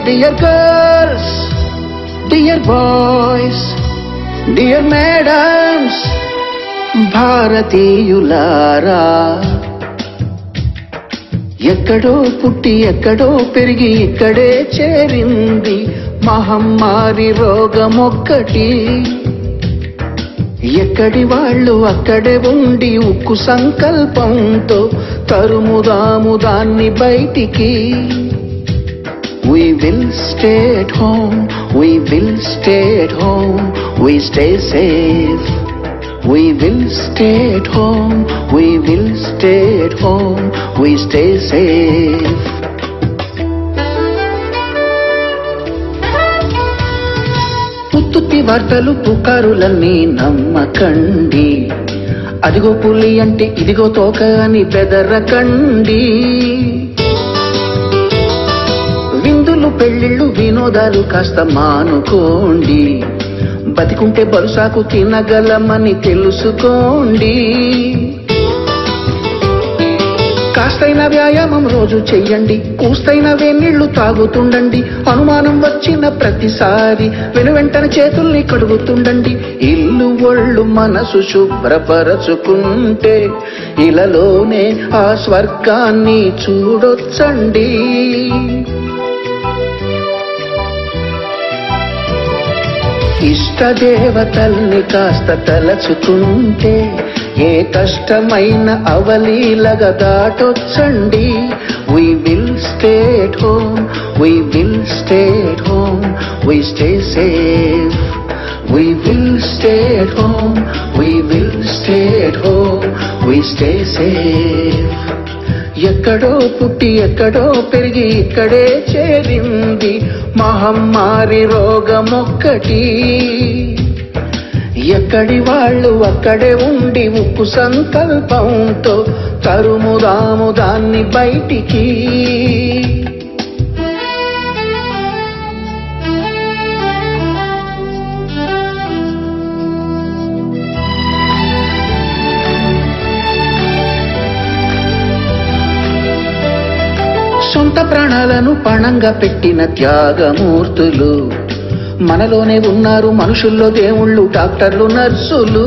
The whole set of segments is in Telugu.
Dear girls, dear boys, dear madams, భారతీయులారా, ఎక్కడో పుట్టి ఎక్కడో పెరిగి ఇక్కడే చేరింది మహమ్మారి రోగమొక్కటి. ఎక్కడి వాళ్ళు అక్కడే ఉండి ఉక్కు సంకల్పంతో తరుముదాము దాన్ని బయటికి. We will stay at home, we will stay at home, we stay safe. We will stay at home, we will stay at home, we stay safe. పుత్తుత్తి వార్తలు పుకారులన్నీ నమ్మకండి. అదిగో పులి అంటే ఇదిగో తోక అని బెదరకండి. విందులు పెళ్లిళ్ళు వినోదాలు కాస్త మానుకోండి. బతికుంటే బరుసాకు తినగలమని తెలుసుకోండి. కాస్తైన వ్యాయామం రోజు చెయ్యండి. కూస్తైన వేనీళ్లు తాగుతుండండి. అనుమానం వచ్చిన ప్రతిసారి వెనువెంటనే చేతుల్ని కడుగుతుండండి. ఇల్లు ఒళ్ళు మనసు శుభ్రపరచుకుంటే ఇలలోనే ఆ స్వర్గాన్ని చూడొచ్చండి. ఇష్టదేవతల్ని కాస్త తలచుకుంటే ఏ కష్టమైన అవలీలగా దాటొచ్చండి. We will stay at home, we will stay at home, we stay safe. We will stay at home, we will stay at home, we stay safe. ఎక్కడో పుట్టి ఎక్కడో పెరిగి ఇక్కడే చేరింది మహమ్మారి రోగమొక్కటి. ఎక్కడి వాళ్ళు అక్కడే ఉండి ఉక్కు సంకల్పంతో తరుముదాము దాన్ని బయటికి. సొంత ప్రాణాలను పణంగా పెట్టిన త్యాగమూర్తులు మనలోనే ఉన్నారు. మనుషుల్లో దేవుళ్ళు, డాక్టర్లు, నర్సులు.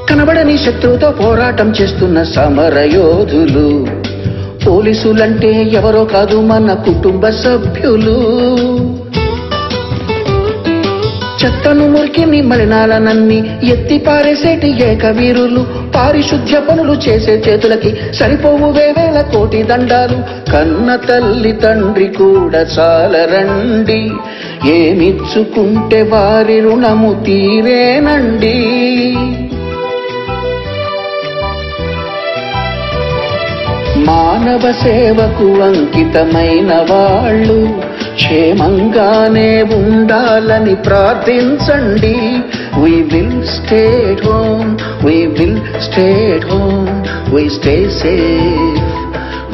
కనబడని శత్రువుతో పోరాటం చేస్తున్న సమరయోధులు. పోలీసులంటే ఎవరో కాదు, మన కుటుంబ సభ్యులు. చెత్తను మురికిని మలినాలనన్ని ఎత్తి పారేసేటి ఏకవీరులు. పారిశుద్ధ్య పనులు చేసే చేతులకి సరిపోవు వేవేల కోటి దండాలు. కన్న తల్లి తండ్రి కూడా చాలరండి. ఏమిచ్చుకుంటే వారి రుణము తీరేనండి. మానవ సేవకు అంకితమైన వాళ్ళు క్షేమంగానే ఉండాలని ప్రార్థించండి. We will stay at home, we will stay at home, we stay safe.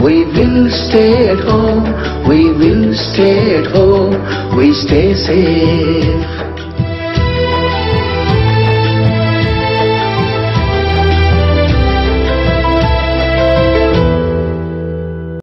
We will stay at home, we will stay at home, we stay safe.